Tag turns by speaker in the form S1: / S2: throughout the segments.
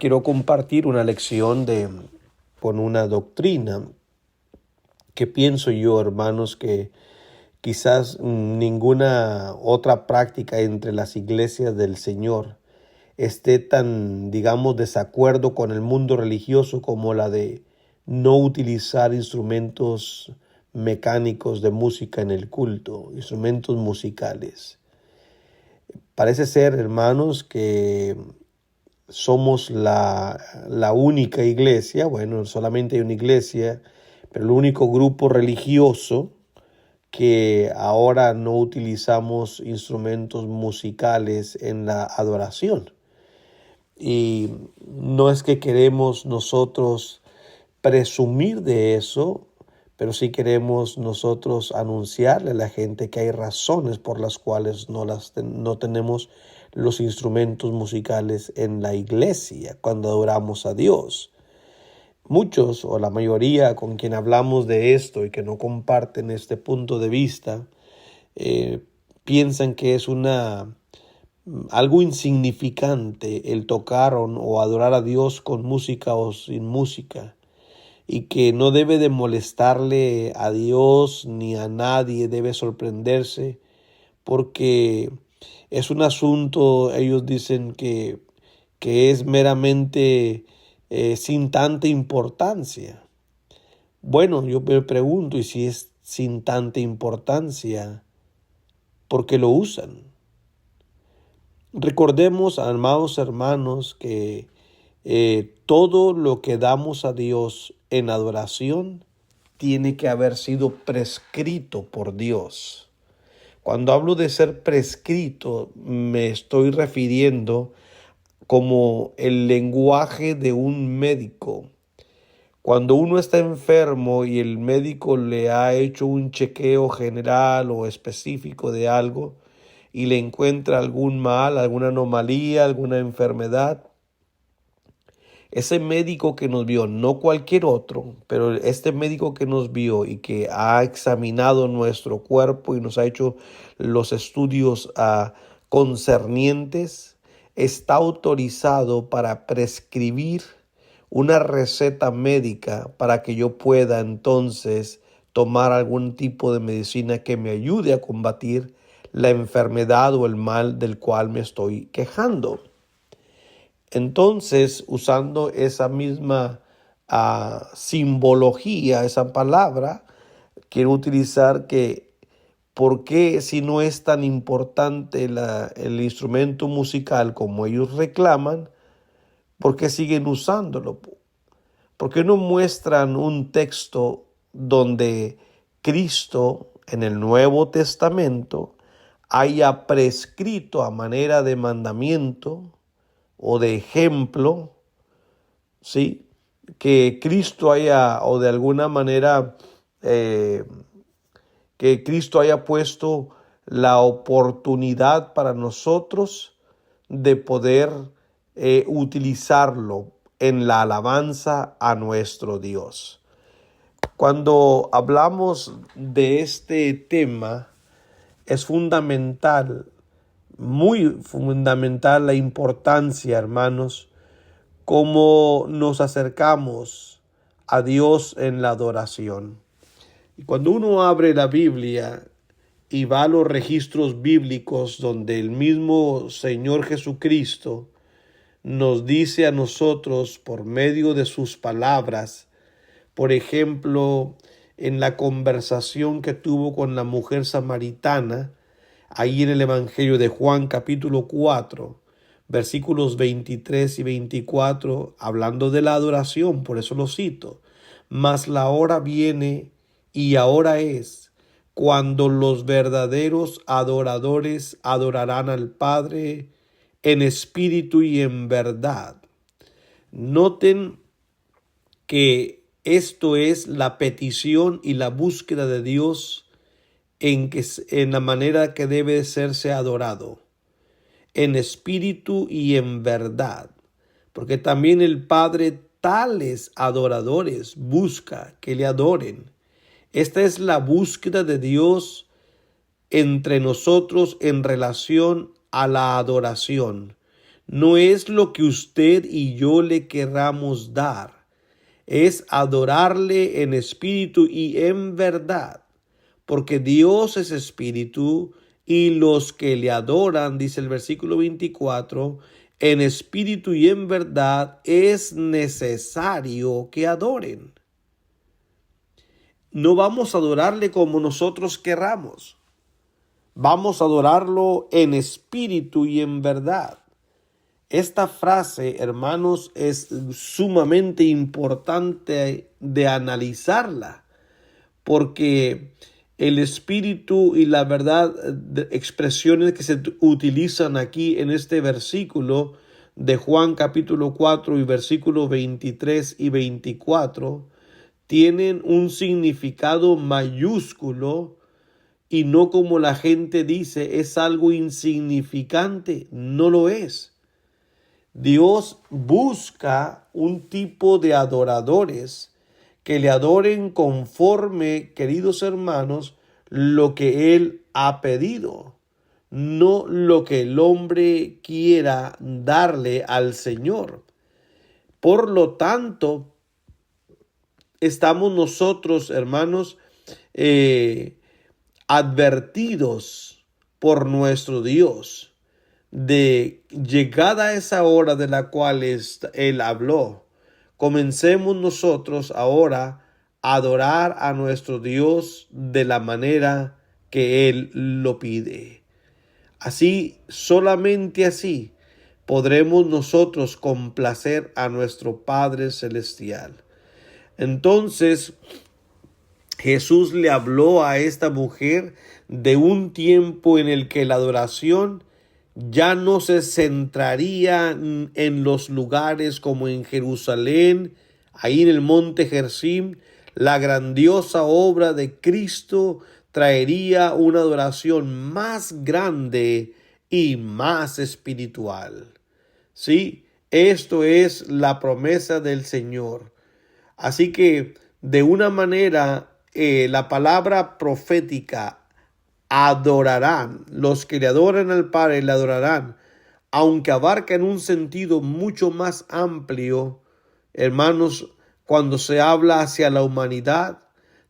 S1: quiero compartir una lección con una doctrina que pienso yo, hermanos, que quizás ninguna otra práctica entre las iglesias del Señor esté tan, digamos, desacuerdo con el mundo religioso como la de no utilizar instrumentos mecánicos de música en el culto, instrumentos musicales. Parece ser, hermanos, que somos la única iglesia, bueno, solamente hay una iglesia, pero el único grupo religioso que ahora no utilizamos instrumentos musicales en la adoración. Y no es que queremos nosotros presumir de eso, pero sí queremos nosotros anunciarle a la gente que hay razones por las cuales no tenemos los instrumentos musicales en la iglesia cuando adoramos a Dios. Muchos o la mayoría con quien hablamos de esto y que no comparten este punto de vista, piensan que es algo insignificante el tocar o adorar a Dios con música o sin música, y que no debe de molestarle a Dios ni a nadie, debe sorprenderse porque es un asunto, ellos dicen que es meramente sin tanta importancia. Bueno, yo me pregunto, y si es sin tanta importancia, ¿por qué lo usan? Recordemos, amados hermanos, que todo lo que damos a Dios en adoración tiene que haber sido prescrito por Dios. Cuando hablo de ser prescrito, me estoy refiriendo como el lenguaje de un médico. Cuando uno está enfermo y el médico le ha hecho un chequeo general o específico de algo y le encuentra algún mal, alguna anomalía, alguna enfermedad, ese médico que nos vio, no cualquier otro, pero este médico que nos vio y que ha examinado nuestro cuerpo y nos ha hecho los estudios concernientes, está autorizado para prescribir una receta médica para que yo pueda entonces tomar algún tipo de medicina que me ayude a combatir la enfermedad o el mal del cual me estoy quejando. Entonces, usando esa misma simbología, esa palabra, quiero utilizar que ¿por qué, si no es tan importante el instrumento musical como ellos reclaman, por qué siguen usándolo? ¿Por qué no muestran un texto donde Cristo en el Nuevo Testamento haya prescrito a manera de mandamiento o de ejemplo, ¿sí? Que Cristo haya, o de alguna manera, que Cristo haya puesto la oportunidad para nosotros de poder utilizarlo en la alabanza a nuestro Dios. Cuando hablamos de este tema, es fundamental, muy fundamental la importancia, hermanos, cómo nos acercamos a Dios en la adoración. Y cuando uno abre la Biblia y va a los registros bíblicos donde el mismo Señor Jesucristo nos dice a nosotros por medio de sus palabras, por ejemplo, en la conversación que tuvo con la mujer samaritana, ahí en el Evangelio de Juan capítulo 4, versículos 23 y 24, hablando de la adoración, por eso lo cito. Mas la hora viene y ahora es cuando los verdaderos adoradores adorarán al Padre en espíritu y en verdad. Noten que esto es la petición y la búsqueda de Dios en la manera que debe serse adorado, en espíritu y en verdad, porque también el Padre tales adoradores busca que le adoren. Esta es la búsqueda de Dios entre nosotros en relación a la adoración. no es lo que usted y yo le querramos dar, es adorarle en espíritu y en verdad, porque Dios es espíritu y los que le adoran, dice el versículo 24, en espíritu y en verdad es necesario que adoren. No vamos a adorarle como nosotros querramos. Vamos a adorarlo en espíritu y en verdad. Esta frase, hermanos, es sumamente importante de analizarla, porque el espíritu y la verdad, expresiones que se utilizan aquí en este versículo de Juan capítulo 4 y versículos 23 y 24, tienen un significado mayúsculo y no como la gente dice, es algo insignificante. No lo es. Dios busca un tipo de adoradores que le adoren conforme, queridos hermanos, lo que Él ha pedido, no lo que el hombre quiera darle al Señor. Por lo tanto, estamos nosotros, hermanos, advertidos por nuestro Dios de llegada esa hora de la cual Él habló. Comencemos nosotros ahora a adorar a nuestro Dios de la manera que Él lo pide. Así, solamente así, podremos nosotros complacer a nuestro Padre Celestial. Entonces, Jesús le habló a esta mujer de un tiempo en el que la adoración ya no se centraría en los lugares como en Jerusalén, ahí en el monte Gerizim. La grandiosa obra de Cristo traería una adoración más grande y más espiritual. Sí, esto es la promesa del Señor. Así que de una manera la palabra profética adorarán, los que le adoran al Padre le adorarán, aunque abarca en un sentido mucho más amplio, hermanos, cuando se habla hacia la humanidad,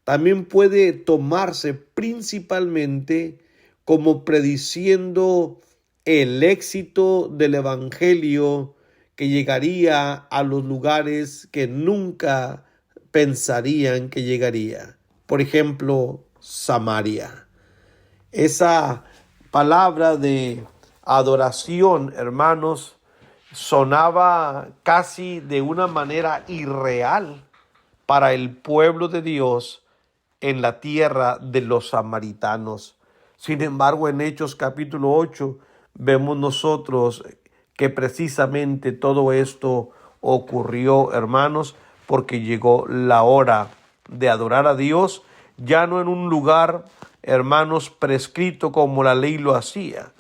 S1: también puede tomarse principalmente como prediciendo el éxito del evangelio que llegaría a los lugares que nunca pensarían que llegaría. Por ejemplo, Samaria. Esa palabra de adoración, hermanos, sonaba casi de una manera irreal para el pueblo de Dios en la tierra de los samaritanos. Sin embargo, en Hechos capítulo 8 vemos nosotros que precisamente todo esto ocurrió, hermanos, porque llegó la hora de adorar a Dios, ya no en un lugar, hermanos, prescrito como la ley lo hacía,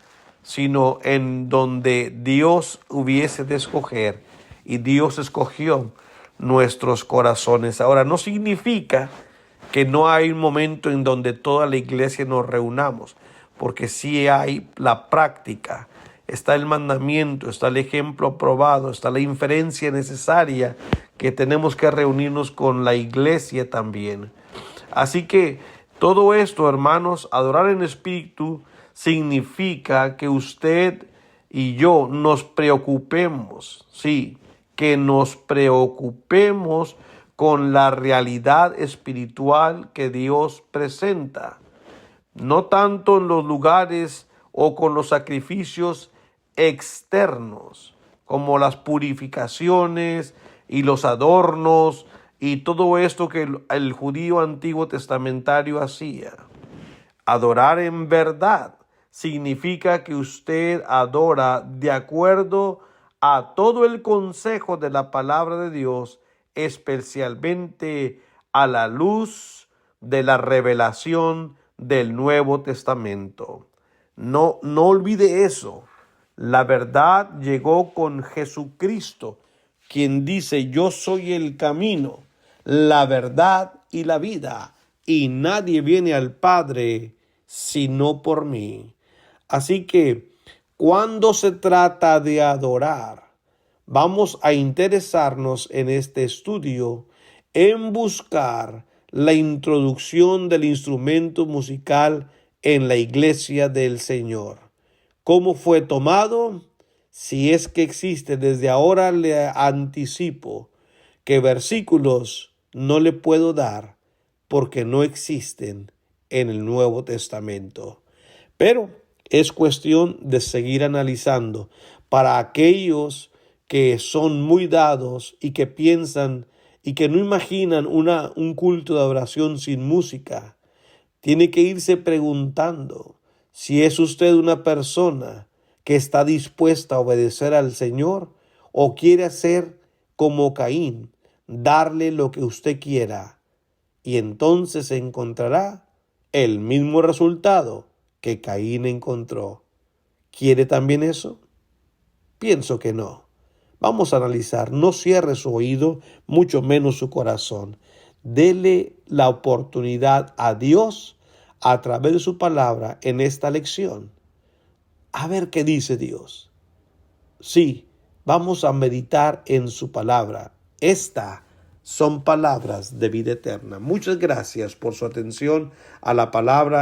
S1: sino en donde Dios hubiese de escoger, y Dios escogió nuestros corazones. Ahora, no significa que no hay un momento en donde toda la iglesia nos reunamos, porque sí hay la práctica, está el mandamiento, está el ejemplo aprobado, está la inferencia necesaria que tenemos que reunirnos con la iglesia también. Así que todo esto, hermanos, adorar en espíritu significa que usted y yo nos preocupemos, sí, que nos preocupemos con la realidad espiritual que Dios presenta, no tanto en los lugares o con los sacrificios externos, como las purificaciones y los adornos y todo esto que el judío antiguo testamentario hacía. Adorar en verdad significa que usted adora de acuerdo a todo el consejo de la palabra de Dios, especialmente a la luz de la revelación del Nuevo Testamento. No olvide eso. La verdad llegó con Jesucristo, quien dice: yo soy el camino, la verdad y la vida, y nadie viene al Padre sino por mí. Así que Cuando se trata de adorar, vamos a interesarnos en este estudio en buscar la introducción del instrumento musical en la iglesia del Señor. ¿Cómo fue tomado? Si es que existe, desde ahora le anticipo que versículos no le puedo dar porque no existen en el Nuevo Testamento. Pero es cuestión de seguir analizando para aquellos que son muy dados y que piensan y que no imaginan un culto de adoración sin música. Tiene que irse preguntando si es usted una persona que está dispuesta a obedecer al Señor o quiere hacer como Caín, darle lo que usted quiera, y entonces encontrará el mismo resultado que Caín encontró. ¿Quiere también eso? Pienso que no. Vamos a analizar. No cierre su oído, mucho menos su corazón. Dele la oportunidad a Dios a través de su palabra en esta lección. A ver qué dice Dios. Sí, vamos a meditar en su palabra. Estas son palabras de vida eterna. Muchas gracias por su atención a la palabra.